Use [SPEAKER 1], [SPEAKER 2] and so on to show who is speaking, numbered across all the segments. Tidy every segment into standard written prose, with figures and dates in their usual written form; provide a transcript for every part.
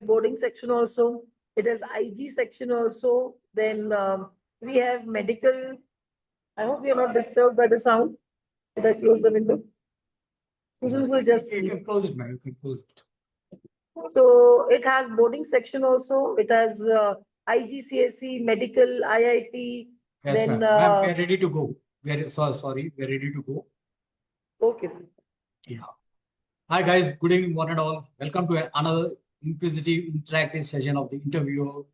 [SPEAKER 1] boarding section also. It has IG section also. Then we have medical. I hope you're not disturbed by the sound. Did I close the window? Students will just
[SPEAKER 2] You
[SPEAKER 1] sleep.
[SPEAKER 2] can close it, man. You can close it.
[SPEAKER 1] So it has boarding section also. It has IGCSE, medical, IIT.
[SPEAKER 2] Yes,
[SPEAKER 1] Then
[SPEAKER 2] ma'am. Ma'am, we are ready to go. Sorry. We are ready to go.
[SPEAKER 1] okay, sir.
[SPEAKER 2] Yeah. Hi, guys. Good evening, one and all. Welcome to another inquisitive, interactive session of the interview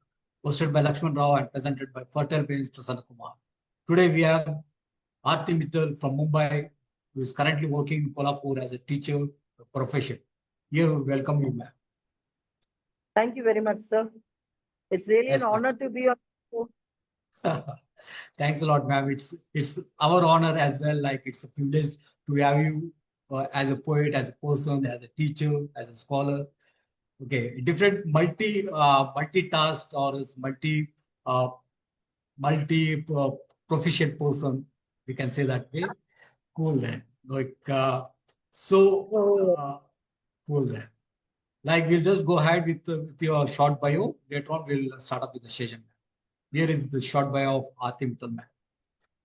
[SPEAKER 2] hosted by Lakshman Rao and presented by Fertile Brains Prasanna Kumar. Today, we have Aarti Mittal from Mumbai, who is currently working in Kolhapur as a teacher profession. Here, we welcome you, ma'am.
[SPEAKER 1] Thank you very much, sir. It's really an
[SPEAKER 2] Yes, ma'am.
[SPEAKER 1] honor to be on.
[SPEAKER 2] Thanks a lot, ma'am. It's our honor as well. Like it's a privilege to have you as a poet, as a person, as a teacher, as a scholar. Okay, different multitask or uh, multi proficient person. We can say that way. Cool then. Like so
[SPEAKER 1] So,
[SPEAKER 2] uh, cool then. Like we'll just go ahead with your short bio. Later on, we'll start up with the session. Here is the short bio of Aarti Mittal, ma'am.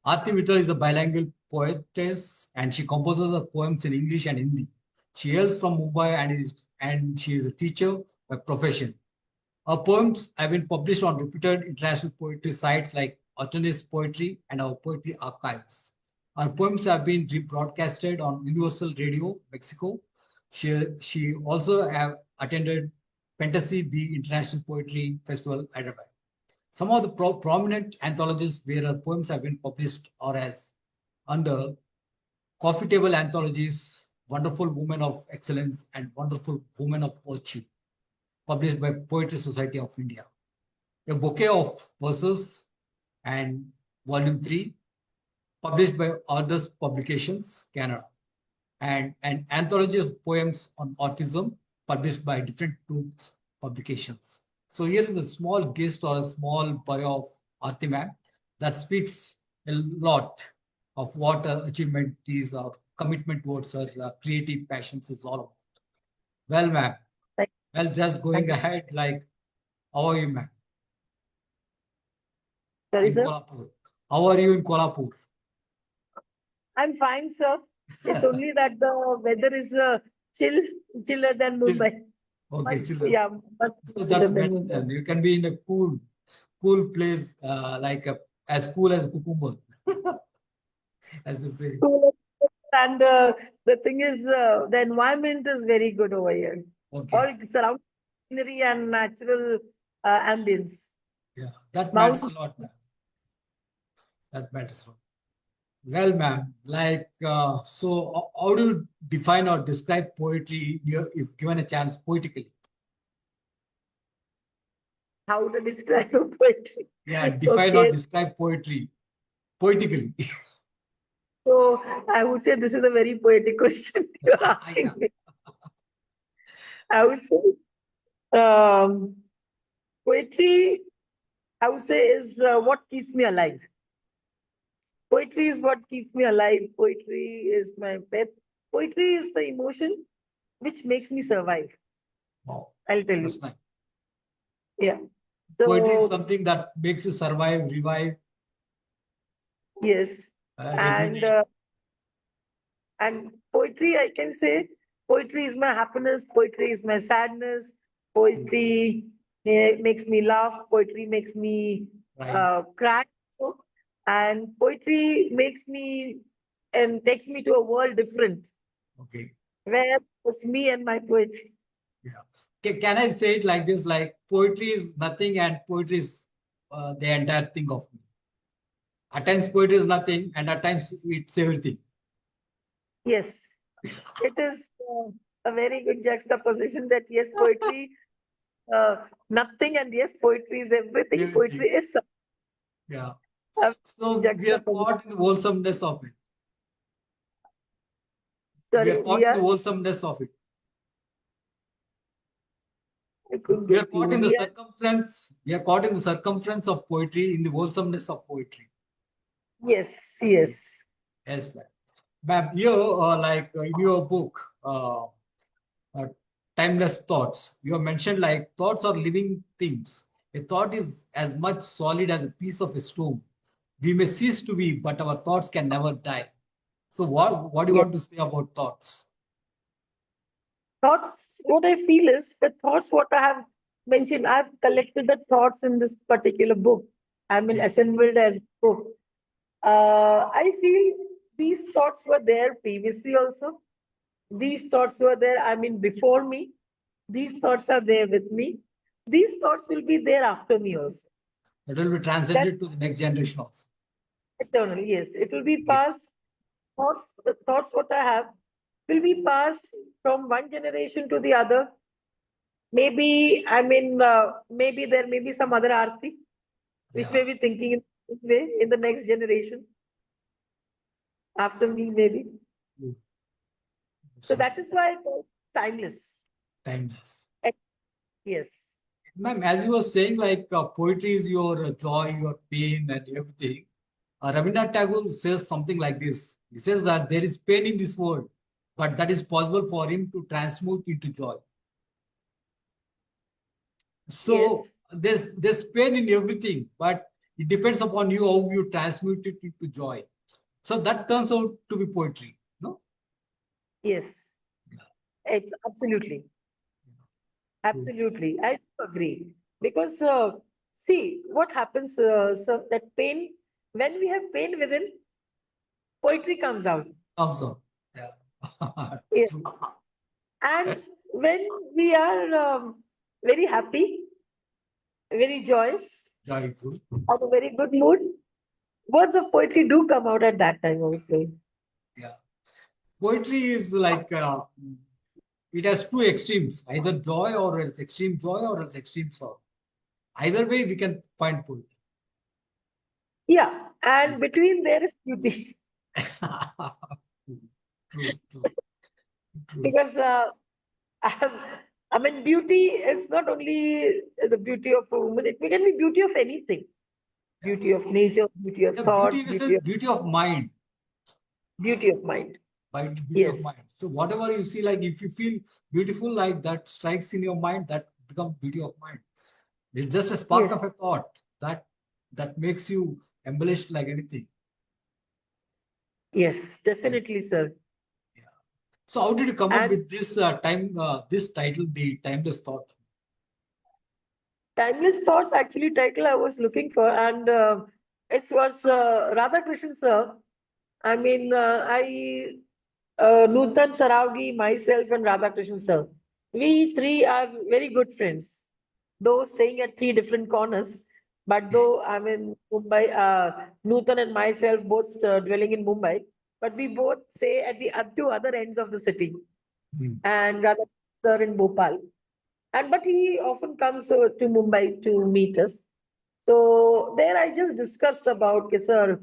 [SPEAKER 2] Aarti Mittal is a bilingual poetess and she composes her poems in English and Hindi. She hails from Mumbai and she is a teacher by profession. Her poems have been published on reputed international poetry sites like Autonomous Poetry and our Poetry Archives. Her poems have been rebroadcasted on Universal Radio, Mexico. She also have attended Fantasy B International Poetry Festival, Hyderabad. Some of the prominent anthologies where her poems have been published are as under Coffee Table Anthologies, Wonderful Women of Excellence and Wonderful Women of Virtue, published by Poetry Society of India. A Bouquet of Verses and Volume 3, published by Others Publications, Canada. And an anthology of poems on autism, published by Different Truths Publications. So here is a small gist or a small bio of Aarti ma'am that speaks a lot of what her achievement is or commitment towards her creative passions is all about. Well, ma'am,
[SPEAKER 1] thank,
[SPEAKER 2] well, just
[SPEAKER 1] thank
[SPEAKER 2] going
[SPEAKER 1] you.
[SPEAKER 2] ahead, like, how are you, ma'am,
[SPEAKER 1] Sorry,
[SPEAKER 2] in
[SPEAKER 1] sir.
[SPEAKER 2] Kolhapur? How are you in Kolhapur?
[SPEAKER 1] I'm fine, sir. It's only that the weather is chill, chiller than
[SPEAKER 2] Chill.
[SPEAKER 1] Mumbai.
[SPEAKER 2] Okay,
[SPEAKER 1] Much,
[SPEAKER 2] chill.
[SPEAKER 1] yeah, much
[SPEAKER 2] So
[SPEAKER 1] chiller
[SPEAKER 2] that's
[SPEAKER 1] than
[SPEAKER 2] better
[SPEAKER 1] Mumbai.
[SPEAKER 2] then. You can be in a cool place, as cool as cucumber, as they say.
[SPEAKER 1] So, and the thing is, the environment is very good over here.
[SPEAKER 2] Okay.
[SPEAKER 1] All surrounding scenery and natural ambience.
[SPEAKER 2] Yeah, that matters
[SPEAKER 1] Mount.
[SPEAKER 2] a lot, ma'am. That matters a lot. Well, ma'am, so how do you define or describe poetry if given a chance poetically?
[SPEAKER 1] How to describe poetry?
[SPEAKER 2] Yeah, define or
[SPEAKER 1] Okay,
[SPEAKER 2] describe poetry poetically.
[SPEAKER 1] so I would say this is a very poetic question you're asking
[SPEAKER 2] Yeah.
[SPEAKER 1] me. I would say um, poetry, I would say, is what keeps me alive. Poetry is what keeps me alive. Poetry is my pet. Poetry is the emotion which makes me survive.
[SPEAKER 2] Wow,
[SPEAKER 1] I'll tell
[SPEAKER 2] that's
[SPEAKER 1] you.
[SPEAKER 2] nice.
[SPEAKER 1] Yeah.
[SPEAKER 2] Poetry is
[SPEAKER 1] So,
[SPEAKER 2] something that makes you survive, revive,
[SPEAKER 1] yes. And
[SPEAKER 2] rejuvenate.
[SPEAKER 1] and poetry, I can say, poetry is my happiness. Poetry is my sadness. Poetry makes me laugh. Poetry makes me
[SPEAKER 2] Right.
[SPEAKER 1] cry. So, and poetry makes me and takes me to a world different
[SPEAKER 2] Okay.
[SPEAKER 1] where it's me and my poetry.
[SPEAKER 2] Yeah. Can I say it like this? Like poetry is nothing and poetry is the entire thing of me. At times poetry is nothing and at times it's everything.
[SPEAKER 1] Yes, it is a very good juxtaposition that yes, poetry, nothing, and yes, poetry is everything.
[SPEAKER 2] Everything.
[SPEAKER 1] Poetry is
[SPEAKER 2] Yeah.
[SPEAKER 1] a
[SPEAKER 2] So we are
[SPEAKER 1] juxtaposition.
[SPEAKER 2] caught in the wholesomeness of it. We are
[SPEAKER 1] Sorry, we
[SPEAKER 2] caught in the
[SPEAKER 1] are.
[SPEAKER 2] wholesomeness of it.
[SPEAKER 1] I couldn't
[SPEAKER 2] We are
[SPEAKER 1] get you.
[SPEAKER 2] caught in the
[SPEAKER 1] We are.
[SPEAKER 2] circumference. We are caught in the circumference of poetry, in the wholesomeness of poetry.
[SPEAKER 1] Yes, yes.
[SPEAKER 2] Yes, ma'am. Ma'am, you in your book, uh, timeless thoughts. You have mentioned like thoughts are living things. A thought is as much solid as a piece of a stone. We may cease to be, but our thoughts can never die. So what do you
[SPEAKER 1] Yes.
[SPEAKER 2] want to say about thoughts?
[SPEAKER 1] Thoughts, what I feel is the thoughts, what I have mentioned, I've collected the thoughts in this particular book. I mean,
[SPEAKER 2] Yeah,
[SPEAKER 1] assembled as a book. I feel these thoughts were there previously also. These thoughts were there, I mean, before me. These thoughts are there with me. These thoughts will be there after me also.
[SPEAKER 2] that will be
[SPEAKER 1] That's
[SPEAKER 2] transcended to the next generation also.
[SPEAKER 1] eternal. Yes, it will be
[SPEAKER 2] Yeah,
[SPEAKER 1] passed. Thoughts, the thoughts what I have will be passed from one generation to the other. Maybe, I mean, maybe there may be some other Aarti which
[SPEAKER 2] yeah.
[SPEAKER 1] may be thinking in this way in the next generation after me, maybe.
[SPEAKER 2] Mm,
[SPEAKER 1] So
[SPEAKER 2] absolutely.
[SPEAKER 1] that is why I call it timeless.
[SPEAKER 2] Timeless.
[SPEAKER 1] Eh, Yes,
[SPEAKER 2] Ma'am, as you were saying, like poetry is your joy, your pain, and everything. Rabindranath Tagore says something like this. He says that there is pain in this world, but that is possible for him to transmute into joy. So
[SPEAKER 1] yes,
[SPEAKER 2] there's pain in everything, but it depends upon you how you transmute it into joy. So that turns out to be poetry. No?
[SPEAKER 1] yes. It's absolutely,
[SPEAKER 2] True.
[SPEAKER 1] absolutely. I do agree because see what happens. So that pain, when we have pain within, poetry comes out.
[SPEAKER 2] Thumbs up. Yeah.
[SPEAKER 1] Yes.
[SPEAKER 2] True.
[SPEAKER 1] And when we are very happy, very joyous,
[SPEAKER 2] Joyful.
[SPEAKER 1] on a very good mood, words of poetry do come out at that time also.
[SPEAKER 2] Yeah. Poetry is like it has two extremes, either joy or else extreme joy or else extreme sorrow. Either way, we can find poetry.
[SPEAKER 1] Yeah, and between there is beauty
[SPEAKER 2] True, true, true.
[SPEAKER 1] because I mean, beauty is not only the beauty of a woman; it can be beauty of anything:
[SPEAKER 2] Yeah.
[SPEAKER 1] beauty of nature, beauty of
[SPEAKER 2] Yeah, beauty
[SPEAKER 1] thought,
[SPEAKER 2] in the sense beauty of mind,
[SPEAKER 1] beauty of mind.
[SPEAKER 2] by beauty of
[SPEAKER 1] Yes,
[SPEAKER 2] mind. So whatever you see, like if you feel beautiful, like that strikes in your mind, that becomes beauty of mind. It's just a spark
[SPEAKER 1] yes,
[SPEAKER 2] of a thought that makes you embellished like anything.
[SPEAKER 1] yes,
[SPEAKER 2] Yeah.
[SPEAKER 1] definitely, sir.
[SPEAKER 2] Yeah. So how did you come up
[SPEAKER 1] And
[SPEAKER 2] with this title, the timeless thought?
[SPEAKER 1] timeless thoughts actually title I was looking for, and it was Radhakrishnan sir. I mean, Nutan Saravgi, myself, and Radhakrishnan sir. We three are very good friends, though staying at three different corners. But though I'm in Mumbai, Nutan and myself both dwelling in Mumbai, but we both stay at the two other ends of the city,
[SPEAKER 2] Hmm.
[SPEAKER 1] and Radhakrishnan sir in Bhopal. And but he often comes to Mumbai to meet us. So there I just discussed about Kisar.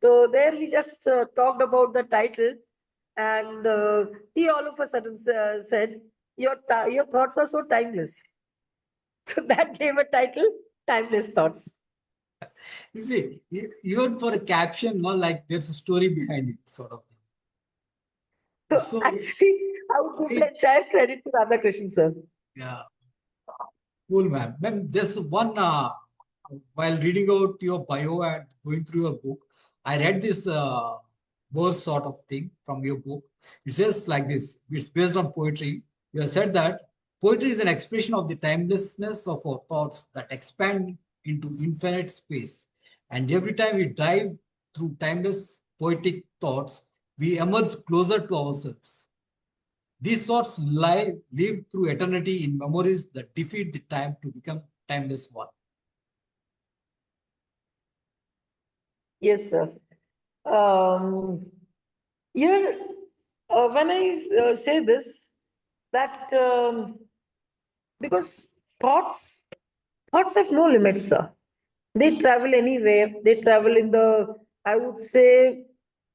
[SPEAKER 1] So there we just talked about the title, and he all of a sudden said, your thoughts are so timeless." So that gave a title, Timeless Thoughts.
[SPEAKER 2] You see, even for a caption, no, like there's a story behind it, sort of thing.
[SPEAKER 1] So
[SPEAKER 2] So
[SPEAKER 1] actually, I would give the
[SPEAKER 2] I,
[SPEAKER 1] entire credit to Radhakrishnan sir.
[SPEAKER 2] yeah, cool, ma'am. Ma'am, there's one, while reading out your bio and going through your book, I read this verse sort of thing from your book. It says like this, it's based on poetry. You have said that poetry is an expression of the timelessness of our thoughts that expand into infinite space. And every time we dive through timeless poetic thoughts, we emerge closer to ourselves. These thoughts live through eternity in memories that defeat the time to become timeless one.
[SPEAKER 1] Yes, sir. Um, here, when I say this, that because thoughts thoughts have no limits, sir. They travel anywhere. They travel in the, I would say,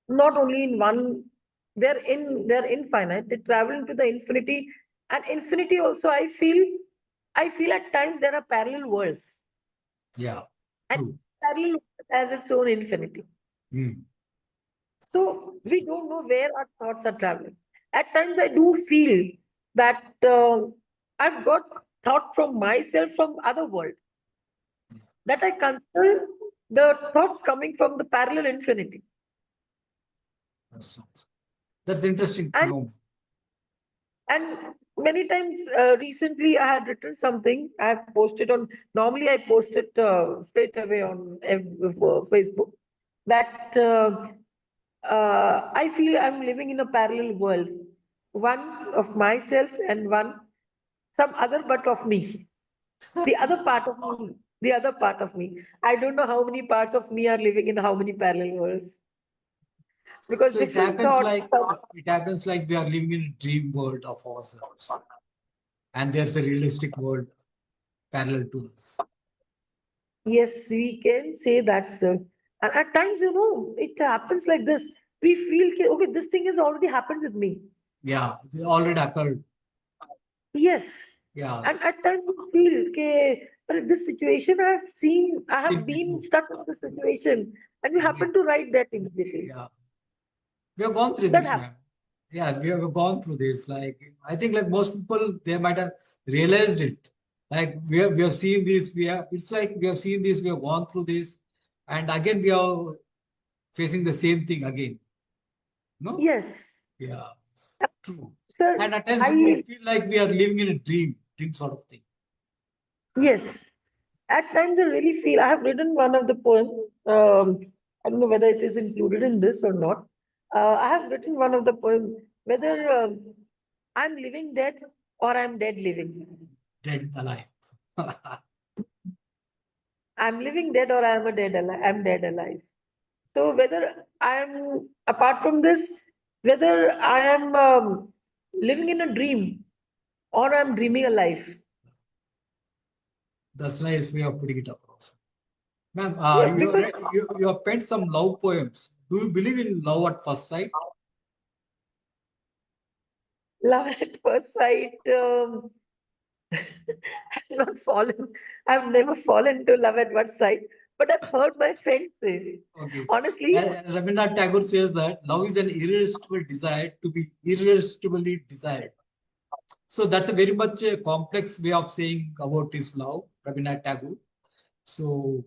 [SPEAKER 1] not only in one. They're infinite. They travel into the infinity, and infinity also. I feel at times there are parallel worlds,
[SPEAKER 2] Yeah,
[SPEAKER 1] and
[SPEAKER 2] true.
[SPEAKER 1] parallel world has its own infinity.
[SPEAKER 2] Mm.
[SPEAKER 1] So we don't know where our thoughts are traveling. At times, I do feel. that I've got thought from myself from other world, that I consider the thoughts coming from the parallel infinity.
[SPEAKER 2] That's, that's interesting to
[SPEAKER 1] And
[SPEAKER 2] know.
[SPEAKER 1] and many times recently I had written something. I have posted on. Normally I post it straight away on Facebook. That I feel I'm living in a parallel world, one of myself and one some other but of me. The other part of me. The other part of me. I don't know how many parts of me are living in how many parallel worlds, because
[SPEAKER 2] So
[SPEAKER 1] different thoughts.
[SPEAKER 2] it happens like we are living in a dream world of ourselves, and there's a realistic world parallel to us.
[SPEAKER 1] Yes, we can say that, sir. And at times, it happens like this. We feel, okay, this thing has already happened with me.
[SPEAKER 2] Yeah, it already occurred.
[SPEAKER 1] Yes.
[SPEAKER 2] Yeah,
[SPEAKER 1] And at times we feel, okay, but this situation I have
[SPEAKER 2] seen
[SPEAKER 1] been
[SPEAKER 2] before.
[SPEAKER 1] stuck in this situation. And we
[SPEAKER 2] We,
[SPEAKER 1] happen to write that immediately.
[SPEAKER 2] yeah, we have gone through
[SPEAKER 1] That
[SPEAKER 2] this,
[SPEAKER 1] happens.
[SPEAKER 2] man. Yeah, we have gone through this. Like, I think like most people, they might have realized it. Like we have seen this. It's like we have seen this. We have gone through this, and again we are facing the same thing again. No?
[SPEAKER 1] Yes.
[SPEAKER 2] Yeah, true.
[SPEAKER 1] Sir,
[SPEAKER 2] And at times we
[SPEAKER 1] I,
[SPEAKER 2] feel like we are living in a dream sort of thing.
[SPEAKER 1] yes. At times I really feel, I have written one of the poem. I don't know whether it is included in this or not. I have written one of the poem, whether I'm living dead or I'm dead living.
[SPEAKER 2] Dead alive.
[SPEAKER 1] I'm living dead or I'm a dead alive. I'm dead alive. So whether I'm apart from this, whether I am living in a dream or I'm dreaming a life.
[SPEAKER 2] That's nice way of putting it across. Ma'am,
[SPEAKER 1] Yes, because
[SPEAKER 2] you have penned some love poems. Do you believe in love at first sight?
[SPEAKER 1] love at first sight. I've not fallen. I've never fallen to love at first sight, but I've heard my friends say.
[SPEAKER 2] Okay.
[SPEAKER 1] Honestly,
[SPEAKER 2] Rabindranath Tagore says that love is an irresistible desire to be irresistibly desired. So that's a very much a complex way of saying about his love, Rabindranath Tagore. So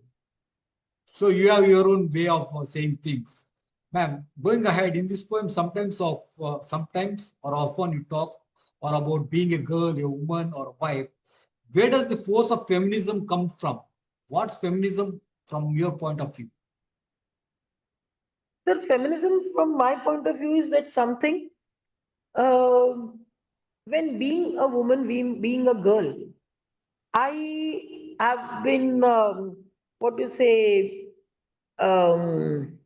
[SPEAKER 2] So you have your own way of saying things. Ma'am, going ahead in this poem, sometimes or often you talk or about being a girl, a woman, or a wife. Where does the force of feminism come from? What's feminism from your point of view?
[SPEAKER 1] the feminism, from my point of view, is that something. Uh, when being a woman, being a girl, I have been what do you say? Um,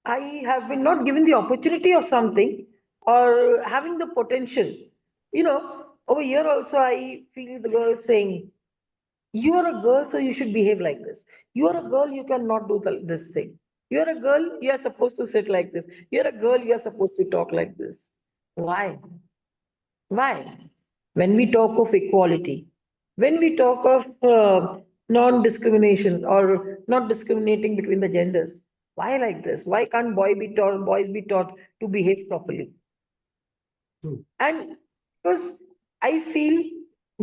[SPEAKER 1] I have been not given the opportunity of something or having the potential. Over here also I feel the girl saying, "You are a girl, so you should behave like this. You are a girl, you cannot do this thing. You are a girl, you are supposed to sit like this. You are a girl, you are supposed to talk like this." Why? Why? When we talk of equality, when we talk of non-discrimination or not discriminating between the genders, why like this? Why can't boys be taught to behave properly?
[SPEAKER 2] True,
[SPEAKER 1] And because I feel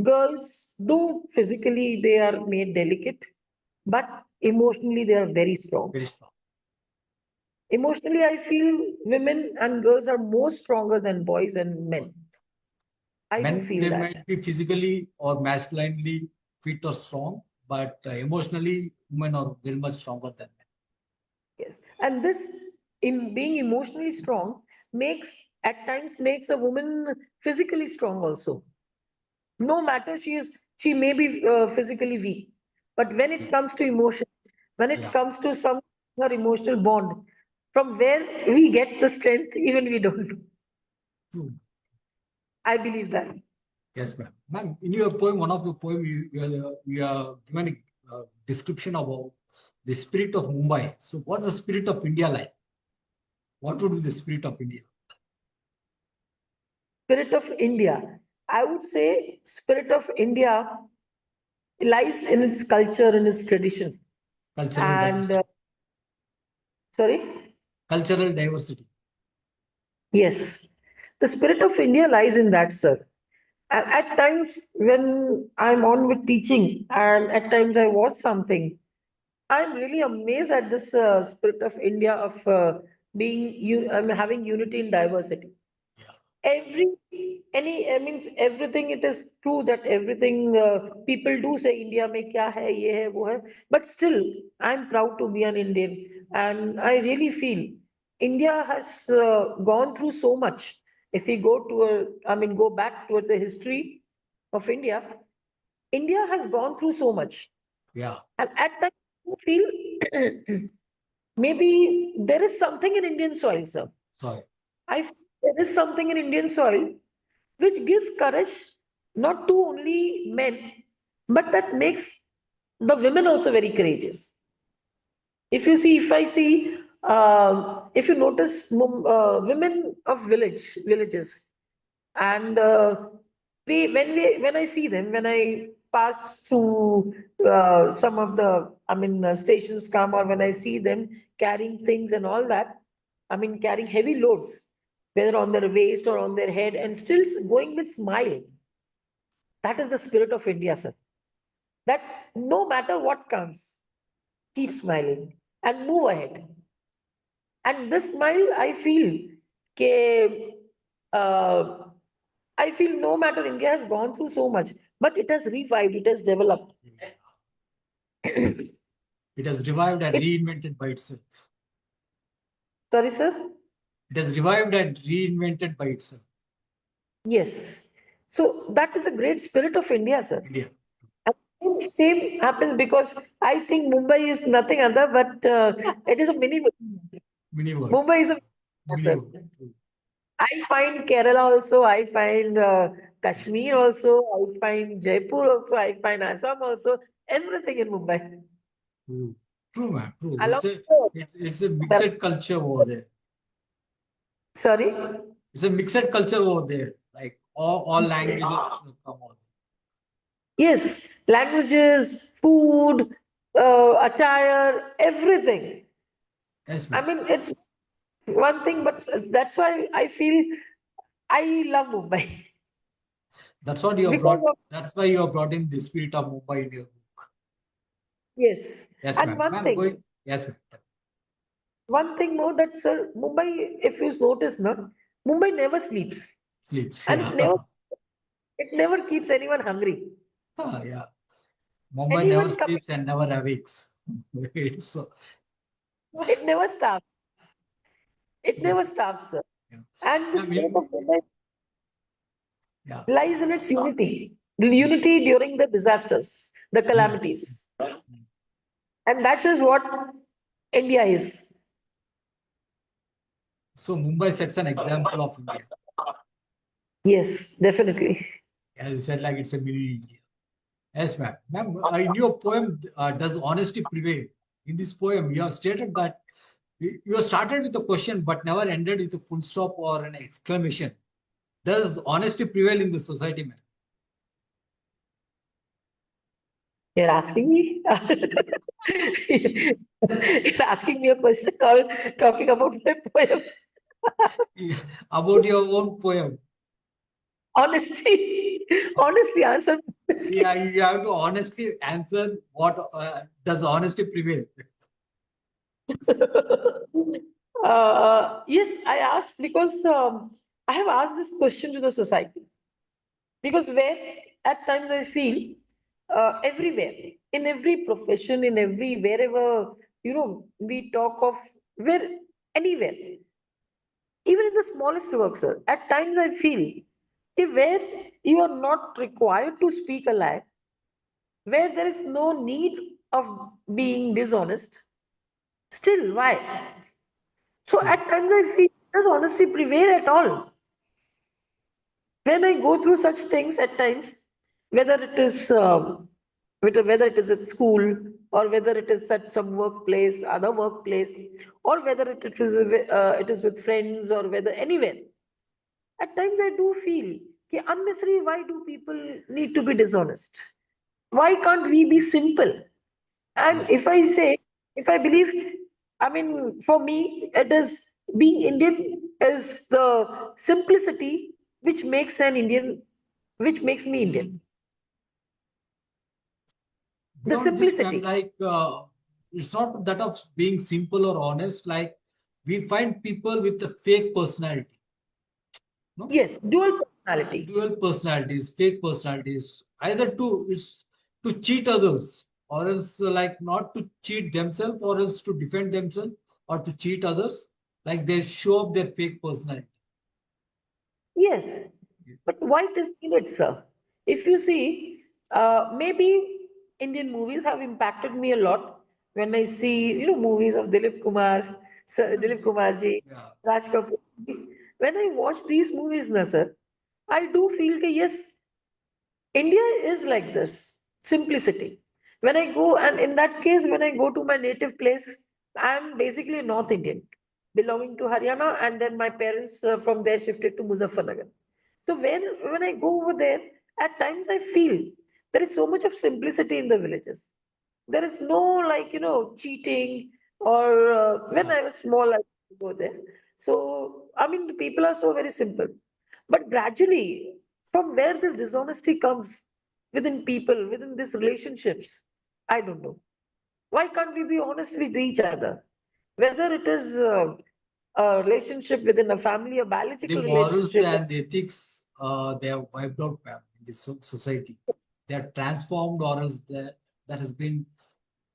[SPEAKER 1] girls, though physically they are made delicate, but emotionally they are very strong.
[SPEAKER 2] very strong.
[SPEAKER 1] Emotionally, I feel women and girls are more stronger than boys and men. I do
[SPEAKER 2] Men,
[SPEAKER 1] feel
[SPEAKER 2] they
[SPEAKER 1] that.
[SPEAKER 2] might be physically or masculinely fit or strong, but emotionally, women are very much stronger than men.
[SPEAKER 1] Yes. And this, in being emotionally strong, makes at times makes a woman physically strong also. No matter she may be physically weak, but when it
[SPEAKER 2] Yeah,
[SPEAKER 1] comes to emotion, when it
[SPEAKER 2] yeah,
[SPEAKER 1] comes to some her emotional bond, from where we get the strength, even we don't know.
[SPEAKER 2] true.
[SPEAKER 1] I believe that.
[SPEAKER 2] Yes, ma'am. Ma'am, in your poem, one of your poem, you are given a description about the spirit of Mumbai. So, what's the spirit of India like? What would be the spirit of India?
[SPEAKER 1] Spirit of India. I would say spirit of India lies in its culture, in its tradition.
[SPEAKER 2] Cultural
[SPEAKER 1] And
[SPEAKER 2] diversity.
[SPEAKER 1] sorry?
[SPEAKER 2] Cultural diversity.
[SPEAKER 1] Yes. The spirit of India lies in that, sir. And at times when I'm on with teaching, and at times I watch something, I'm really amazed at this spirit of India of having unity in diversity. Every any I means everything, it is true that everything people do say India mein kya hai, ye hai, wo hai, but still I'm proud to be an Indian, and I really feel India has gone through so much. If we go to go back towards the history of India has gone through so much,
[SPEAKER 2] Yeah.
[SPEAKER 1] and at that you feel maybe there is something in Indian soil, sir.
[SPEAKER 2] Sorry.
[SPEAKER 1] I feel there is something in Indian soil which gives courage not to only men, but that makes the women also very courageous. If I see, if you notice, women of villages, and when I see them, when I pass through some of the, stations come, or when I see them carrying things and all that, carrying heavy loads, whether on their waist or on their head, and still going with smile. That is the spirit of India, sir. That no matter what comes, keep smiling and move ahead. And this smile, ke, uh, I feel no matter India has gone through so much, but it has revived, it has developed.
[SPEAKER 2] It has revived and
[SPEAKER 1] It,
[SPEAKER 2] reinvented by itself.
[SPEAKER 1] sorry, sir.
[SPEAKER 2] It has revived and reinvented by itself.
[SPEAKER 1] Yes. So that is a great spirit of India, sir.
[SPEAKER 2] India.
[SPEAKER 1] And same happens because I think Mumbai is nothing other but it is a mini.
[SPEAKER 2] Mini world.
[SPEAKER 1] Mumbai is a,
[SPEAKER 2] Mini
[SPEAKER 1] sir.
[SPEAKER 2] world.
[SPEAKER 1] I find Kerala also, I find Kashmir also, I find Jaipur also, I find Assam also, everything in Mumbai.
[SPEAKER 2] True. True, man. True.
[SPEAKER 1] Along
[SPEAKER 2] It's a mixed culture over there.
[SPEAKER 1] sorry?
[SPEAKER 2] It's a mixed culture over there. Like all languages come over.
[SPEAKER 1] Yes, languages, food, attire, everything.
[SPEAKER 2] Yes,
[SPEAKER 1] I
[SPEAKER 2] man.
[SPEAKER 1] mean, it's one thing, but that's why I feel I love Mumbai.
[SPEAKER 2] That's what you have
[SPEAKER 1] Because
[SPEAKER 2] brought.
[SPEAKER 1] of,
[SPEAKER 2] That's why you have brought in the spirit of Mumbai in your book.
[SPEAKER 1] yes.
[SPEAKER 2] Yes,
[SPEAKER 1] And
[SPEAKER 2] ma'am. Ma'am, going. Yes, ma'am.
[SPEAKER 1] one thing more that, sir, Mumbai, if you notice, no, Mumbai never sleeps
[SPEAKER 2] Sleeps. Yeah.
[SPEAKER 1] and it never keeps anyone hungry.
[SPEAKER 2] Ah, yeah. Mumbai never
[SPEAKER 1] Anyone coming,
[SPEAKER 2] sleeps and never awakes. So,
[SPEAKER 1] it never stops. It
[SPEAKER 2] yeah.
[SPEAKER 1] never stops, sir.
[SPEAKER 2] Yeah.
[SPEAKER 1] And the
[SPEAKER 2] I
[SPEAKER 1] spirit
[SPEAKER 2] mean,
[SPEAKER 1] of Mumbai
[SPEAKER 2] yeah.
[SPEAKER 1] lies in its unity, the unity during the disasters, the
[SPEAKER 2] Mm.
[SPEAKER 1] calamities. And that is what India is.
[SPEAKER 2] So Mumbai sets an example of India.
[SPEAKER 1] Yes, definitely.
[SPEAKER 2] As you said, like it's a mini India. Yes, ma'am. Ma'am, in your poem, Does Honesty Prevail? In this poem, you have stated that you have started with a question but never ended with a full stop or an exclamation. Does honesty prevail in the society, ma'am?
[SPEAKER 1] You're asking me? You're asking me a question or talking about my poem?
[SPEAKER 2] Yeah, about your own poem.
[SPEAKER 1] Honesty. Honestly, answer
[SPEAKER 2] Yeah,
[SPEAKER 1] honestly.
[SPEAKER 2] you have to honestly answer what does honesty prevail?
[SPEAKER 1] Yes, I asked because I have asked this question to the society. Because where at times I feel everywhere, in every profession, in every wherever, we talk of where anywhere, even in the smallest work, sir, at times I feel where you are not required to speak a lie, where there is no need of being dishonest, still, why? So
[SPEAKER 2] True.
[SPEAKER 1] at times I feel, does honesty prevail at all? When I go through such things at times, whether it is whether it is at school, or whether it is at some workplace, other workplace, or whether it is with friends, or whether anywhere, at times I do feel unnecessary. Why do people need to be dishonest? Why can't we be simple? And
[SPEAKER 2] Yeah.
[SPEAKER 1] if I believe, for me, it is being Indian. is the simplicity which makes an Indian, which makes me Indian. The
[SPEAKER 2] Beyond this, ma'am,
[SPEAKER 1] simplicity.
[SPEAKER 2] like it's not that of being simple or honest. Like we find people with a fake personality, no,
[SPEAKER 1] Yes, dual personality.
[SPEAKER 2] dual personalities, fake personalities. Either to it's to cheat others, or else like not to cheat themselves, or else to defend themselves, or to cheat others. Like they show up their fake personality.
[SPEAKER 1] Yes, but why it is needed, sir? If you see, maybe Indian movies have impacted me a lot when I see, movies of Dilip Kumar, sir, Dilip Kumarji,
[SPEAKER 2] Yeah,
[SPEAKER 1] Raj Kapoor. When I watch these movies, na sir, I do feel that yes, India is like this simplicity. When I go, and in that case, when I go to my native place, I'm basically a North Indian, belonging to Haryana, and then my parents from there shifted to Muzaffarnagar. So when I go over there, at times I feel there is so much of simplicity in the villages. There is no like cheating or when
[SPEAKER 2] yeah.
[SPEAKER 1] I was small I used to go there. So I mean the people are so very simple. But gradually, from where this dishonesty comes within people, within these relationships, I don't know. Why can't we be honest with each other? Whether it is a relationship within a family, a
[SPEAKER 2] The
[SPEAKER 1] biological
[SPEAKER 2] morals
[SPEAKER 1] relationship.
[SPEAKER 2] and the ethics, they have wiped out, ma'am, in this society. They are transformed, or else that has been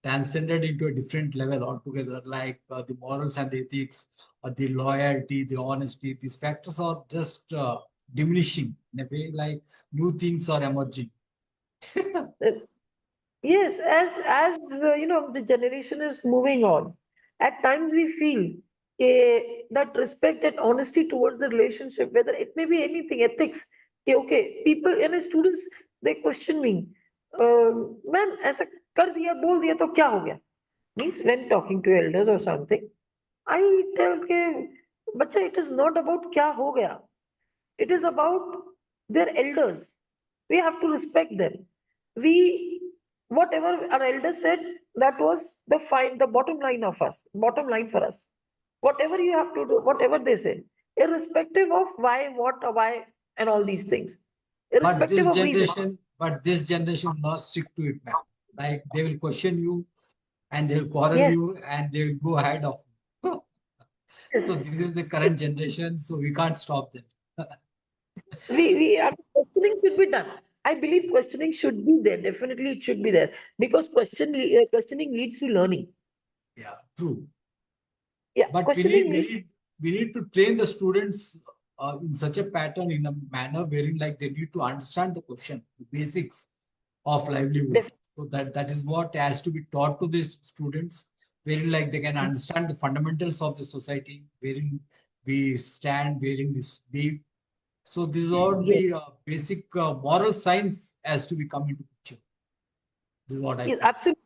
[SPEAKER 2] transcended into a different level altogether. Like the morals and the ethics, the loyalty, the honesty, these factors are just diminishing in a way. Like new things are emerging.
[SPEAKER 1] Uh, Yes, as the generation is moving on, at times we feel that respect and honesty towards the relationship, whether it may be anything, ethics. Okay, people and students they question me, man, ऐसा कर दिया बोल दिया तो क्या हो गया? Means when talking to elders or something, I tell के बच्चा it is not about क्या हो गया. It is about their elders. We have to respect them. We, whatever our elders said, that was the bottom line of us, bottom line for us. Whatever you have to do, whatever they say, irrespective of why, what, or why, and all these things, irrespective of reason.
[SPEAKER 2] But this generation will not stick to it, ma'am. Like they will question you and they'll quarrel
[SPEAKER 1] Yes,
[SPEAKER 2] you and they will go ahead of you.
[SPEAKER 1] yes.
[SPEAKER 2] So this is the current generation, so we can't stop them.
[SPEAKER 1] Questioning should be done. I believe questioning should be there. Definitely, it should be there because questioning leads to learning.
[SPEAKER 2] Yeah, true.
[SPEAKER 1] Yeah,
[SPEAKER 2] But
[SPEAKER 1] questioning leads.
[SPEAKER 2] we need to train the students in such a pattern, in a manner wherein like they need to understand the question, the basics of livelihood. So that is what has to be taught to the students, wherein like they can understand the fundamentals of the society, wherein we stand, wherein we live. So this is all
[SPEAKER 1] Yes,
[SPEAKER 2] the basic moral science has to be come into picture. This is what I
[SPEAKER 1] yes,
[SPEAKER 2] feel.
[SPEAKER 1] absolutely.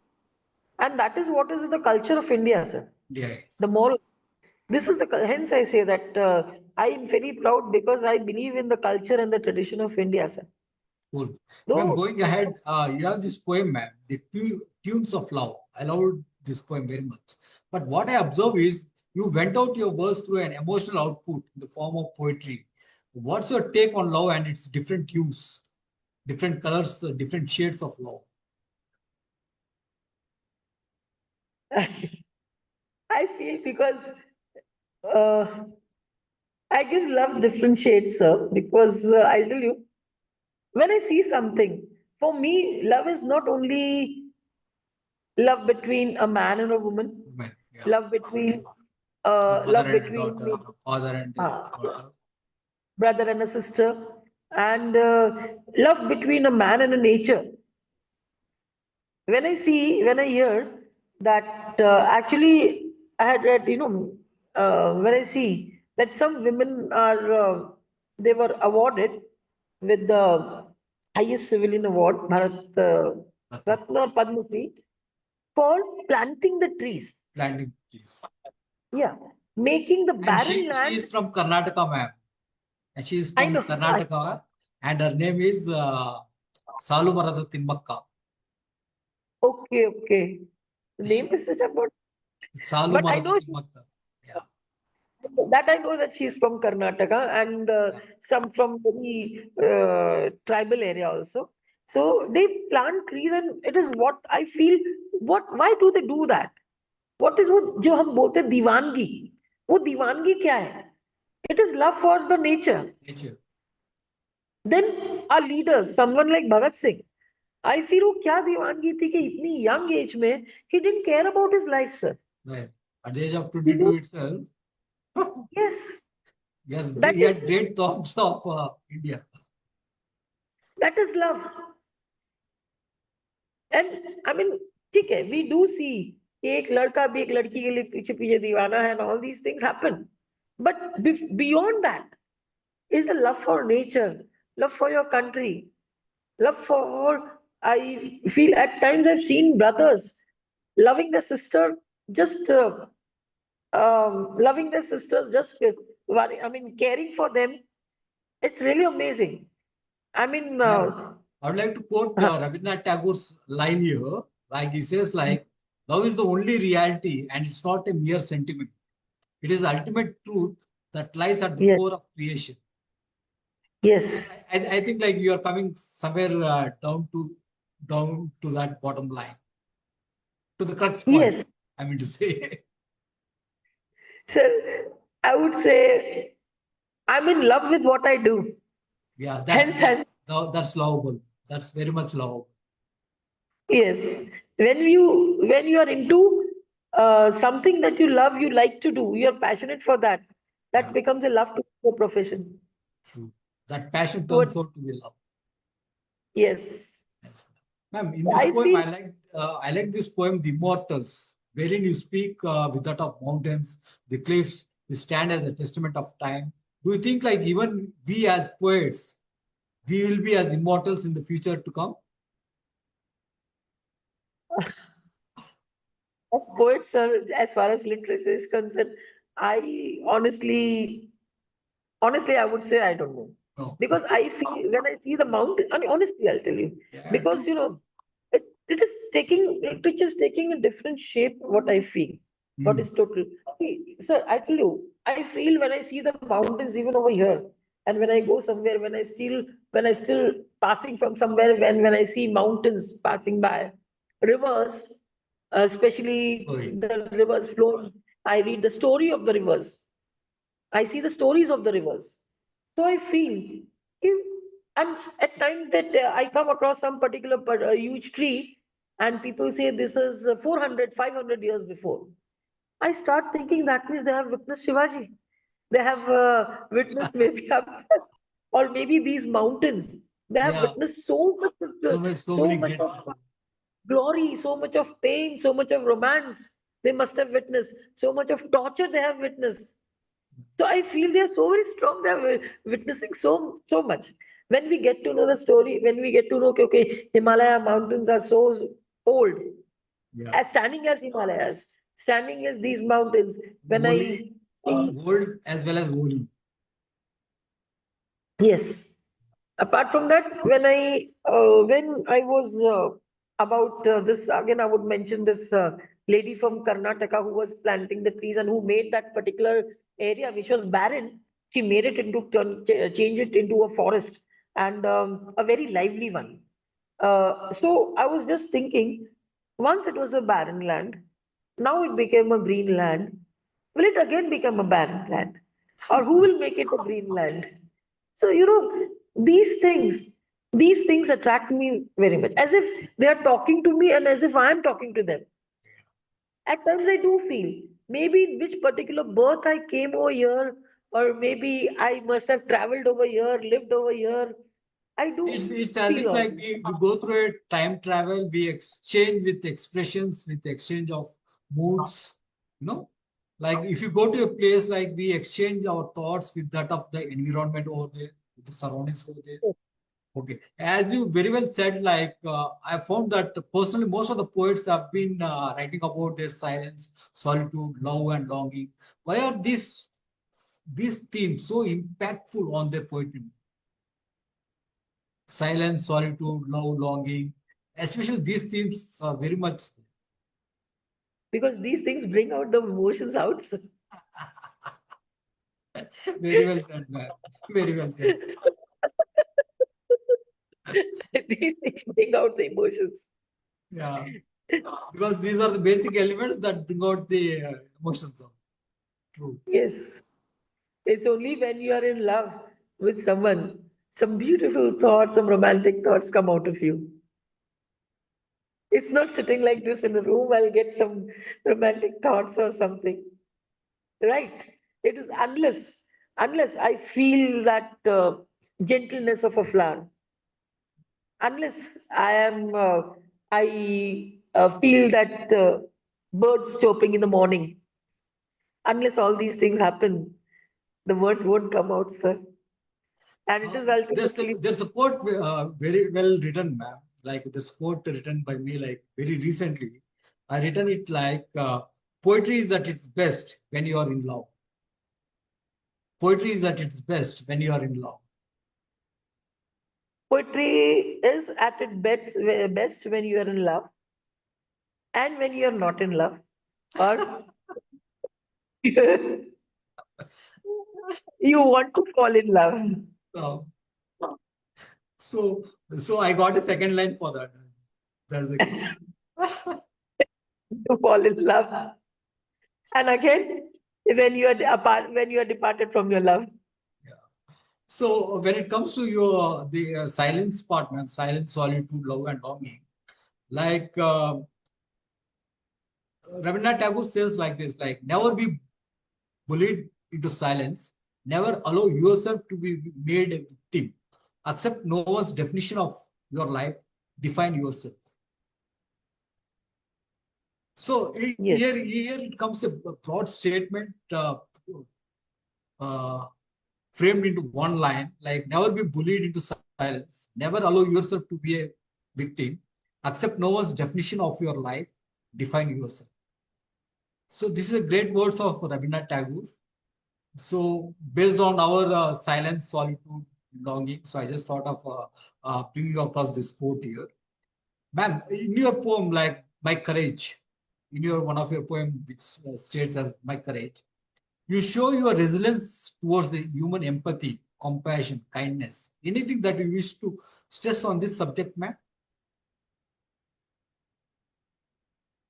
[SPEAKER 1] And that is what is the culture of India, sir. The
[SPEAKER 2] Yes.
[SPEAKER 1] moral. This is hence I say that I am very proud because I believe in the culture and the tradition of India, sir.
[SPEAKER 2] Cool. Ma'am,
[SPEAKER 1] Though,
[SPEAKER 2] going ahead, you have this poem, ma'am, the tunes of love. I loved this poem very much. But what I observe is you went out your verse through an emotional output in the form of poetry. What's your take on love and its different hues, different colors, different shades of love?
[SPEAKER 1] I feel because uh, I give love different shades, sir. Because I tell you, when I see something, for me, love is not only love between a man and a woman,
[SPEAKER 2] Women, yeah.
[SPEAKER 1] love between
[SPEAKER 2] A mother
[SPEAKER 1] love
[SPEAKER 2] and a
[SPEAKER 1] between
[SPEAKER 2] daughter, a father and his
[SPEAKER 1] uh,
[SPEAKER 2] daughter.
[SPEAKER 1] brother and a sister, and love between a man and a nature. When I hear that actually, I had read, when I see that some women are, they were awarded with the highest civilian award, Bharat
[SPEAKER 2] Ratna,
[SPEAKER 1] Ratna or Padma Shri, for planting the trees.
[SPEAKER 2] planting trees.
[SPEAKER 1] Yeah, making the
[SPEAKER 2] And
[SPEAKER 1] barren
[SPEAKER 2] she
[SPEAKER 1] land.
[SPEAKER 2] is from Karnataka, ma'am. And she is
[SPEAKER 1] I
[SPEAKER 2] from
[SPEAKER 1] know.
[SPEAKER 2] Karnataka, and her name is Salumarada Timmakka.
[SPEAKER 1] Okay, okay. The name is such a good,
[SPEAKER 2] Salu
[SPEAKER 1] but I
[SPEAKER 2] Marada
[SPEAKER 1] know
[SPEAKER 2] Timmakka. Yeah.
[SPEAKER 1] That I know that she's from Karnataka and
[SPEAKER 2] Yeah.
[SPEAKER 1] some from very tribal area also. So they plant trees and it is what I feel. What? Why do they do that? What is वो जो हम बोलते हैं दीवानगी? वो दीवानगी क्या है? It is love for the nature.
[SPEAKER 2] Nature.
[SPEAKER 1] Then our leaders, someone like Bhagat Singh, I feel वो क्या दीवानगी थी कि इतनी young age में he didn't care about his life, sir.
[SPEAKER 2] Right. At the age of
[SPEAKER 1] You
[SPEAKER 2] 22
[SPEAKER 1] know,
[SPEAKER 2] itself,
[SPEAKER 1] yes,
[SPEAKER 2] yes,
[SPEAKER 1] that
[SPEAKER 2] he
[SPEAKER 1] is
[SPEAKER 2] had great thoughts of India.
[SPEAKER 1] that is love. And I mean, ठीक है, we do see कि एक लड़का भी एक लड़की के लिए पीछे पीछे दीवाना है and all these things happen. But beyond that is the love for nature, love for your country, love for. I feel at times I've seen brothers loving their sister, just loving their sisters, just I mean, caring for them. It's really amazing. I mean,
[SPEAKER 2] Ma'am, I would like to quote
[SPEAKER 1] uh,
[SPEAKER 2] Rabindranath Tagore's line here. Like he says, like, love is the only reality and it's not a mere sentiment. It is the ultimate truth that lies at the
[SPEAKER 1] yes,
[SPEAKER 2] core of creation.
[SPEAKER 1] yes,
[SPEAKER 2] I think like you are coming somewhere down to that bottom line, to the crux point.
[SPEAKER 1] yes.
[SPEAKER 2] I mean to say,
[SPEAKER 1] So I would say I'm in love with what I do.
[SPEAKER 2] yeah,
[SPEAKER 1] Hence, as
[SPEAKER 2] that's lovable. That's very much lovable.
[SPEAKER 1] yes, when you are into something that you love, you like to do, you're passionate for that. That
[SPEAKER 2] Yeah,
[SPEAKER 1] becomes a love to your profession.
[SPEAKER 2] true. That passion
[SPEAKER 1] What?
[SPEAKER 2] turns out to be love.
[SPEAKER 1] Yes,
[SPEAKER 2] Yes, ma'am. In this
[SPEAKER 1] I
[SPEAKER 2] poem,
[SPEAKER 1] feel
[SPEAKER 2] I like this poem, The Immortals, wherein you speak with that of mountains, the cliffs, they stand as a testament of time. Do you think like even we as poets, we will be as immortals in the future to come?
[SPEAKER 1] as poets, as far as literature is concerned, I honestly, I would say I don't know.
[SPEAKER 2] No.
[SPEAKER 1] Because I feel when I see the mountain, I mean, honestly, I'll tell you.
[SPEAKER 2] Yeah,
[SPEAKER 1] Because,
[SPEAKER 2] true.
[SPEAKER 1] you know, it is taking, it is taking a different shape, what I feel. What
[SPEAKER 2] Hmm.
[SPEAKER 1] is total. See, sir, I tell you, I feel when I see the mountains even over here, and when I go somewhere, when I still passing from somewhere, when I see mountains passing by, rivers, especially
[SPEAKER 2] Sorry.
[SPEAKER 1] the rivers flowing, I read the story of the rivers. I see the stories of the rivers. So I feel, if, and at times that I come across some particular huge tree and people say this is 400, 500 years before. I start thinking that means they have witnessed Shivaji. They have witnessed maybe or maybe these mountains. They have
[SPEAKER 2] Yeah,
[SPEAKER 1] witnessed so much
[SPEAKER 2] so
[SPEAKER 1] so
[SPEAKER 2] many
[SPEAKER 1] much
[SPEAKER 2] great
[SPEAKER 1] of
[SPEAKER 2] people.
[SPEAKER 1] glory, so much of pain, so much of romance. They must have witnessed so much of torture. They have witnessed. So I feel they are so very strong. They are witnessing so much. When we get to know the story, when we get to know, okay, Himalaya mountains are so old,
[SPEAKER 2] Yeah,
[SPEAKER 1] as standing as Himalayas, standing as these mountains. When
[SPEAKER 2] holy,
[SPEAKER 1] I see,
[SPEAKER 2] world as well as holy.
[SPEAKER 1] yes. Apart from that, when I was about this again, I would mention this lady from Karnataka who was planting the trees and who made that particular area which was barren. She made it into change it into a forest and a very lively one. So I was just thinking, once it was a barren land, now it became a green land. Will it again become a barren land? Or who will make it a green land? So, you know, these things attract me very much, as if they are talking to me and as if I am talking to them. At times I do feel maybe in which particular birth I came over here, or maybe I must have traveled over here, lived over here. I do
[SPEAKER 2] It's as
[SPEAKER 1] feel
[SPEAKER 2] if
[SPEAKER 1] all
[SPEAKER 2] like
[SPEAKER 1] this.
[SPEAKER 2] we go through a time travel, we exchange with expressions, with exchange of moods, you know. Like if you go to a place, like we exchange our thoughts with that of the environment over there, with the surroundings over there. Okay. As you very well said, like I found that personally, most of the poets have been writing about their silence, solitude, love, and longing. Why are these themes so impactful on their poetry? Silence, solitude, love, longing. Especially these themes are very much.
[SPEAKER 1] Because these things bring out the emotions out.
[SPEAKER 2] Very well said, man. Very well said.
[SPEAKER 1] These things bring out the emotions.
[SPEAKER 2] Yeah, because these are the basic elements that bring out the emotions of. True.
[SPEAKER 1] Yes. It's only when you are in love with someone, some beautiful thoughts, some romantic thoughts come out of you. It's not sitting like this in a room, I'll get some romantic thoughts or something. Right? It is unless I feel that gentleness of a flower, unless I feel that birds chirping in the morning, unless all these things happen, the words won't come out, sir. And it is ultimately
[SPEAKER 2] There's a quote very well written, ma'am. Like this quote written by me like very recently. I written it like poetry is at its best when you are in love. Poetry is at its best when you are in love.
[SPEAKER 1] poetry is at its best when you are in love and when you are not in love, or you want to fall in love
[SPEAKER 2] Uh, so so I got a second line for that. That's a
[SPEAKER 1] to fall in love. And again, when you are apart, when you are departed from your love.
[SPEAKER 2] yeah. So when it comes to your the silence part, ma'am, silence, solitude, love, and longing, like Rabindranath Tagore says like this, like never be bullied into silence, never allow yourself to be made a victim, accept no one's definition of your life, define yourself. So
[SPEAKER 1] Yes.
[SPEAKER 2] here it comes a broad statement uh, framed into one line, like never be bullied into silence, never allow yourself to be a victim, accept no one's definition of your life, define yourself. So this is a great words of Rabindranath Tagore. So based on our silence, solitude, longing, so I just thought of bringing across this quote here. Ma'am, in your poem, like My Courage, in your one of your poem which states as My Courage, you show your resilience towards the human empathy, compassion, kindness. Anything that you wish to stress on this subject, ma'am?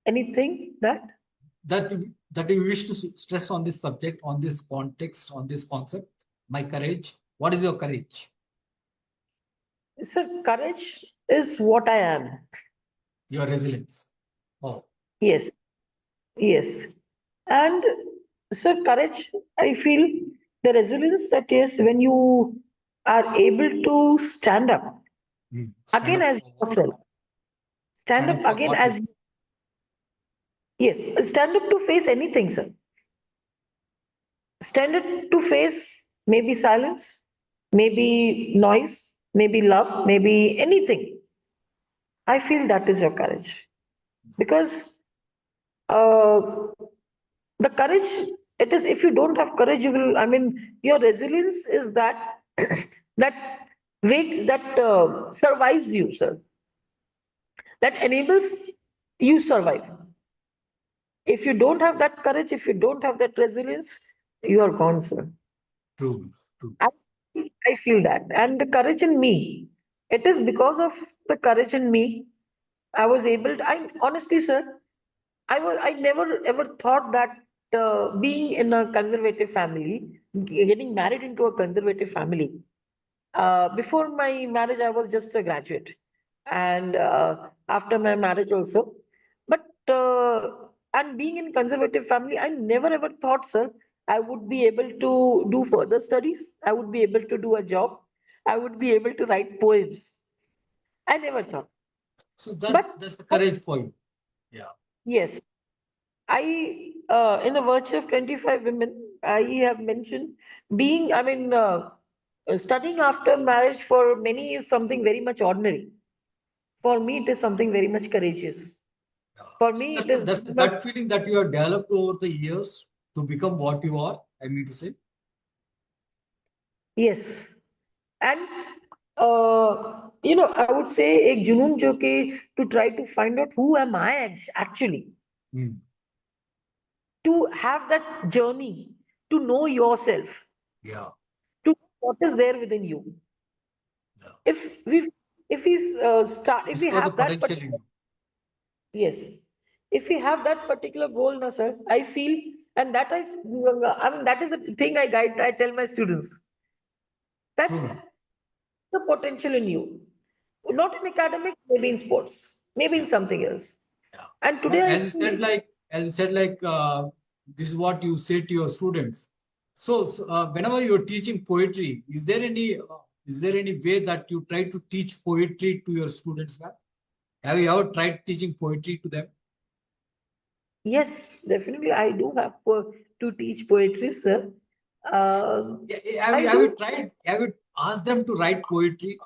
[SPEAKER 1] Anything that?
[SPEAKER 2] That you wish to stress on this subject, on this context, on this concept? My courage. What is your courage?
[SPEAKER 1] So courage is what I am.
[SPEAKER 2] Your resilience. Oh,
[SPEAKER 1] Yes. Yes. And so courage, I feel the resilience that is when you are able to stand up
[SPEAKER 2] stand
[SPEAKER 1] again
[SPEAKER 2] up
[SPEAKER 1] as
[SPEAKER 2] for what?
[SPEAKER 1] yourself. Stand
[SPEAKER 2] Stand
[SPEAKER 1] up
[SPEAKER 2] up for
[SPEAKER 1] again
[SPEAKER 2] what?
[SPEAKER 1] as yes. Stand up to face anything, sir. Stand up to face maybe silence, maybe noise, maybe love, maybe anything. I feel that is your courage. Because uh, the courage, it is if you don't have courage, you will, I mean, your resilience is that, that that survives you, sir. That enables you survive. If you don't have that courage, if you don't have that resilience, you are gone, sir.
[SPEAKER 2] True, true.
[SPEAKER 1] I, I feel that. And the courage in me, it is because of the courage in me, I was able to, I honestly, sir, I never ever thought that being in a conservative family, getting married into a conservative family. Before my marriage, I was just a graduate, and after my marriage also. But and being in conservative family, I never ever thought, sir, I would be able to do further studies. I would be able to do a job. I would be able to write poems. I never thought.
[SPEAKER 2] So
[SPEAKER 1] But
[SPEAKER 2] that's the courage for you. Yeah.
[SPEAKER 1] yes, in a virtue of 25 women, I have mentioned being, studying after marriage for many is something very much ordinary. For me, it is something very much courageous.
[SPEAKER 2] Yeah.
[SPEAKER 1] For
[SPEAKER 2] So
[SPEAKER 1] me, it is
[SPEAKER 2] that's the
[SPEAKER 1] very much,
[SPEAKER 2] gut feeling that you have developed over the years to become what you are. I mean to say,
[SPEAKER 1] yes. And, I would say, एक जुनून जो कि to try to find out who am I actually,
[SPEAKER 2] hmm.
[SPEAKER 1] to have that journey, to know yourself.
[SPEAKER 2] Yeah.
[SPEAKER 1] to what is there within you.
[SPEAKER 2] Yeah.
[SPEAKER 1] If we if we start if we
[SPEAKER 2] Discover the
[SPEAKER 1] have that
[SPEAKER 2] potential in
[SPEAKER 1] particular,
[SPEAKER 2] you.
[SPEAKER 1] yes, if we have that particular goal, na sir, I feel, and that I mean that is the thing I tell my students that
[SPEAKER 2] True.
[SPEAKER 1] the potential in you,
[SPEAKER 2] Yeah.
[SPEAKER 1] not in academics, maybe in sports, maybe in
[SPEAKER 2] Yeah.
[SPEAKER 1] something else.
[SPEAKER 2] Yeah.
[SPEAKER 1] And today
[SPEAKER 2] Ma'am,
[SPEAKER 1] I
[SPEAKER 2] as you said,
[SPEAKER 1] feel,
[SPEAKER 2] this is what you say to your students. So, whenever you're teaching poetry, is there any way that you try to teach poetry to your students, ma'am? Have you ever tried teaching poetry to them?
[SPEAKER 1] yes, definitely I do have to teach poetry, sir. Um,
[SPEAKER 2] Yeah,
[SPEAKER 1] I
[SPEAKER 2] have you
[SPEAKER 1] do.
[SPEAKER 2] tried? Have you asked them to write poetry?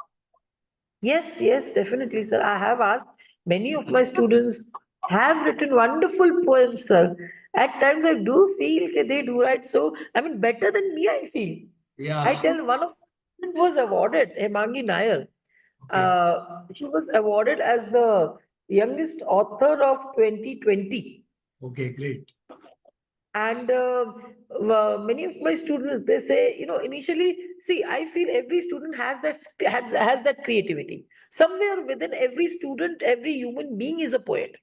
[SPEAKER 1] Yes, yes, definitely, sir. I have asked. Many of my students have written wonderful poems, sir. At times, I do feel that they do write so, I mean, better than me, I feel. I
[SPEAKER 2] Yeah.
[SPEAKER 1] tell one of them was awarded, Hemangi Nair.
[SPEAKER 2] Okay.
[SPEAKER 1] She was awarded as the youngest author of 2020.
[SPEAKER 2] Okay. Great.
[SPEAKER 1] And many of my students, they say, initially, see, I feel every student has that creativity. Somewhere within every student, every human being is a poet.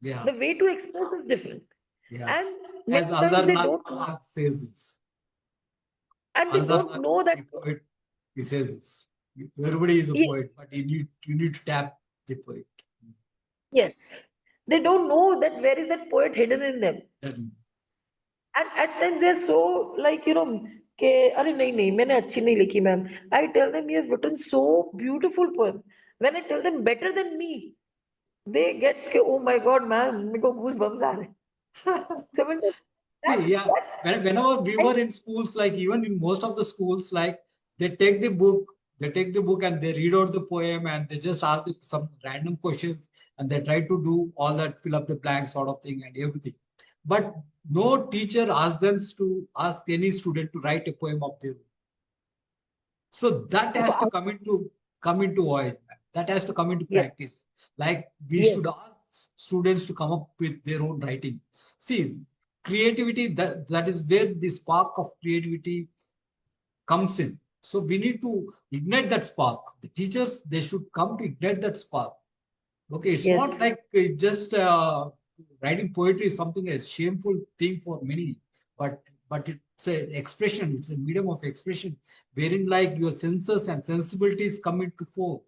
[SPEAKER 2] Yeah.
[SPEAKER 1] The way to express is different.
[SPEAKER 2] Yeah.
[SPEAKER 1] And
[SPEAKER 2] As
[SPEAKER 1] many times they
[SPEAKER 2] Aldarnath
[SPEAKER 1] don't know,
[SPEAKER 2] says this.
[SPEAKER 1] and they don't
[SPEAKER 2] Aldarnath,
[SPEAKER 1] know that,
[SPEAKER 2] the poet, he says this. Everybody is a
[SPEAKER 1] yes,
[SPEAKER 2] poet, but you need to tap the poet.
[SPEAKER 1] yes, they don't know that where is that poet hidden in them.
[SPEAKER 2] And
[SPEAKER 1] And at times they're so like, कि अरे नहीं नहीं मैंने अच्छी नहीं लिखी ma'am. I tell them you have written so beautiful poem. When I tell them better than me, they get कि oh my God man, मेरे को goosebumps आ रहे हैं. So when
[SPEAKER 2] see, yeah,
[SPEAKER 1] that
[SPEAKER 2] whenever we
[SPEAKER 1] I,
[SPEAKER 2] were in schools, like even in most of the schools, like they take the book and they read out the poem and they just ask some random questions and they try to do all that, fill up the blank sort of thing and everything. But no teacher asks them to ask any student to write a poem of their own. So that has to come into voice. That has to come into
[SPEAKER 1] yes,
[SPEAKER 2] practice. Like we should
[SPEAKER 1] yes,
[SPEAKER 2] ask students to come up with their own writing. See, creativity, that is where the spark of creativity comes in. So we need to ignite that spark. The teachers, they should come to ignite that spark. Okay, it's not
[SPEAKER 1] yes,
[SPEAKER 2] like just writing poetry is something a shameful thing for many, but it's an expression. It's a medium of expression wherein like your senses and sensibilities come into fore.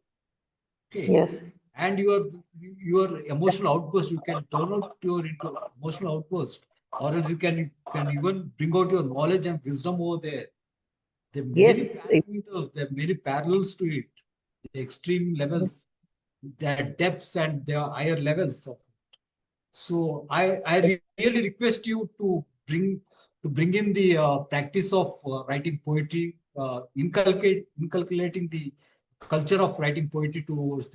[SPEAKER 2] Okay,
[SPEAKER 1] yes,
[SPEAKER 2] and your emotional outburst you can turn out your into emotional outburst, or else you can even bring out your knowledge and wisdom over there. There are many
[SPEAKER 1] yes,
[SPEAKER 2] parameters. There are many parallels to it. The extreme levels, their depths and their higher levels of it. So I really request you to bring in the practice of writing poetry, inculcating the culture of writing poetry towards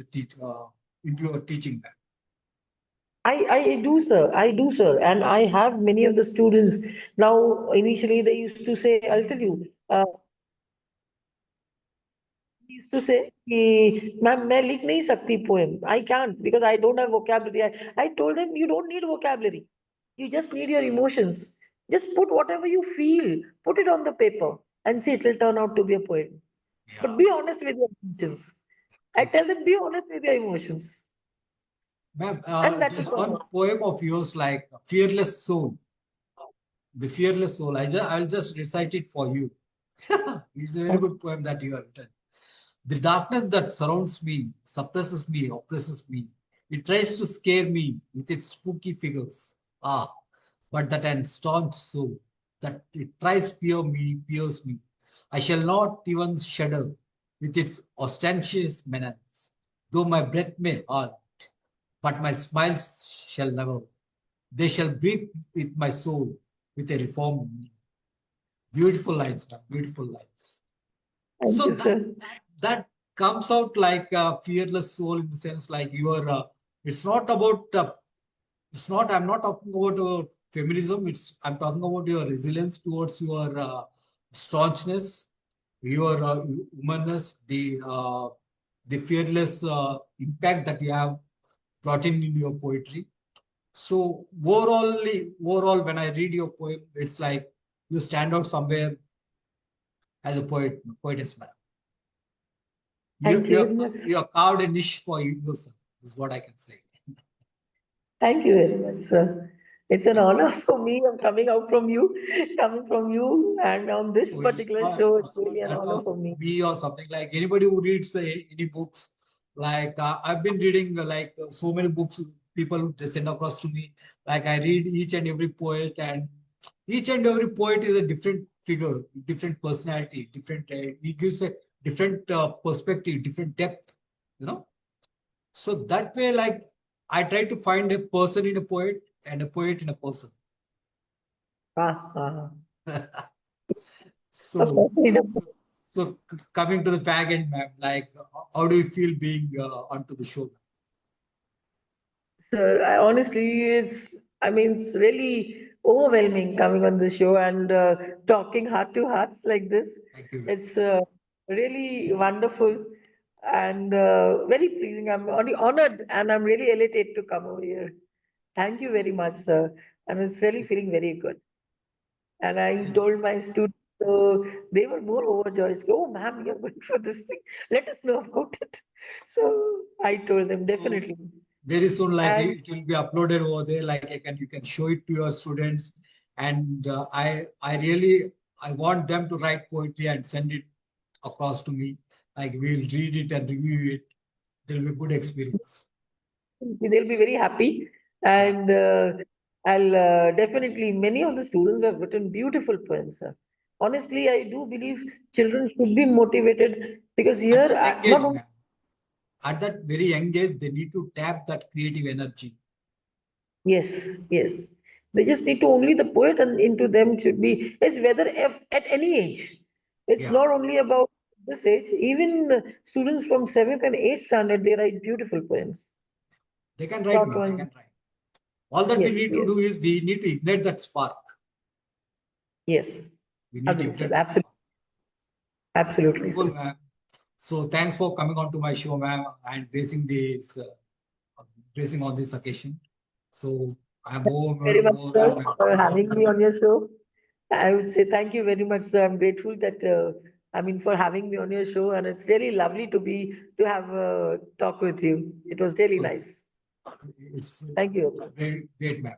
[SPEAKER 2] into your teaching.
[SPEAKER 1] I do, sir. I do, sir. And I have many of the students now. Initially, they used to say, "I'll tell you." He used to say कि ma'am मैं लिख नहीं सकती poem. I can't because I don't have vocabulary. I told them you don't need vocabulary. You just need your emotions. Just put whatever you feel, put it on the paper and see it will turn out to be a poem. But
[SPEAKER 2] Yeah,
[SPEAKER 1] be honest with your emotions. I
[SPEAKER 2] true.
[SPEAKER 1] tell them be honest with your emotions.
[SPEAKER 2] Ma'am,
[SPEAKER 1] And that is
[SPEAKER 2] there's
[SPEAKER 1] what
[SPEAKER 2] one poem of yours like Fearless Soul. The Fearless Soul. I'll just recite it for you. It's a very good poem that you have written. The darkness that surrounds me, suppresses me, oppresses me. It tries to scare me with its spooky figures. Ah, but that an staunch soul, that it tries pierce me. I shall not even shudder with its ostentatious menace, though my breath may halt, but my smiles shall never. They shall breathe with my soul with a reformed me. Beautiful lines, man. Beautiful lines.
[SPEAKER 1] thank
[SPEAKER 2] So
[SPEAKER 1] you,
[SPEAKER 2] that
[SPEAKER 1] sir.
[SPEAKER 2] that that comes out like a fearless soul in the sense like you are. It's not about. It's not. I'm not talking about feminism. I'm talking about your resilience towards your staunchness, your humanness, the fearless impact that you have brought in your poetry. So overall, when I read your poem, it's like you stand out somewhere. as a poetess, ma'am.
[SPEAKER 1] Thank you very much.
[SPEAKER 2] You have carved a niche for yourself. This is what I can say.
[SPEAKER 1] Thank you very much, sir. It's an
[SPEAKER 2] Thank
[SPEAKER 1] honor for me. I'm coming out from you, coming from you, and on this
[SPEAKER 2] So
[SPEAKER 1] particular show, it's
[SPEAKER 2] it's not
[SPEAKER 1] really an
[SPEAKER 2] matter
[SPEAKER 1] honor
[SPEAKER 2] of
[SPEAKER 1] for me.
[SPEAKER 2] me or something like anybody who reads any books. Like I've been reading so many books. People just send across to me. Like I read each and every poet, and each and every poet is a different figure, different personality, different. He gives a different perspective, different depth. You know. So that way, like I try to find a person in a poet and a poet in a person.
[SPEAKER 1] Ah, ah. A
[SPEAKER 2] So,
[SPEAKER 1] person in a
[SPEAKER 2] so, so coming to the fag end, ma'am, like how do you feel being onto the show?
[SPEAKER 1] Sir, I honestly, I mean, it's really overwhelming coming on the show and talking heart to hearts like this.
[SPEAKER 2] Thank you, ma'am.
[SPEAKER 1] It's really wonderful and very pleasing. I'm honored and I'm really elated to come over here. Thank you very much, sir. And it's really feeling very good. And I
[SPEAKER 2] And
[SPEAKER 1] told my students, so they were more overjoyed. Oh, ma'am, you're going for this thing. Let us know about it. So I told them
[SPEAKER 2] so
[SPEAKER 1] definitely.
[SPEAKER 2] very soon, like
[SPEAKER 1] And
[SPEAKER 2] it will be uploaded over there. Like you can show it to your students, and I really I want them to write poetry and send it across to me. Like we'll read it and review it. It will be a good experience.
[SPEAKER 1] they'll be very happy.
[SPEAKER 2] Yeah,
[SPEAKER 1] And I'll definitely, many of the students have written beautiful poems, sir. Honestly, I do believe children should be motivated because
[SPEAKER 2] at
[SPEAKER 1] here,
[SPEAKER 2] that young
[SPEAKER 1] not
[SPEAKER 2] age,
[SPEAKER 1] only,
[SPEAKER 2] ma'am. At that very young age, they need to tap that creative energy.
[SPEAKER 1] yes, yes. They just need to only the poet and into them should be, it's whether if, at any age. It's
[SPEAKER 2] Yeah,
[SPEAKER 1] not only about this age, even the students from seventh and eighth standard, they write beautiful poems,
[SPEAKER 2] they can write,
[SPEAKER 1] short
[SPEAKER 2] ma'am. They
[SPEAKER 1] ones.
[SPEAKER 2] can write. All that we
[SPEAKER 1] Yes,
[SPEAKER 2] need to do
[SPEAKER 1] yes,
[SPEAKER 2] is we need to ignite that spark.
[SPEAKER 1] yes.
[SPEAKER 2] We need to
[SPEAKER 1] Agree, sir.
[SPEAKER 2] ignite that
[SPEAKER 1] Absolutely,
[SPEAKER 2] spark.
[SPEAKER 1] absolutely,
[SPEAKER 2] Wonderful,
[SPEAKER 1] sir.
[SPEAKER 2] ma'am. So thanks for coming on to my show, ma'am, and gracing on this occasion. So I'm
[SPEAKER 1] Very much,
[SPEAKER 2] more
[SPEAKER 1] sir,
[SPEAKER 2] than
[SPEAKER 1] for having me on your show. I would say thank you very much, sir. I'm grateful that for having me on your show, and it's really lovely to have a talk with you. It was really nice.
[SPEAKER 2] it's
[SPEAKER 1] Thank you.
[SPEAKER 2] great, great, ma'am.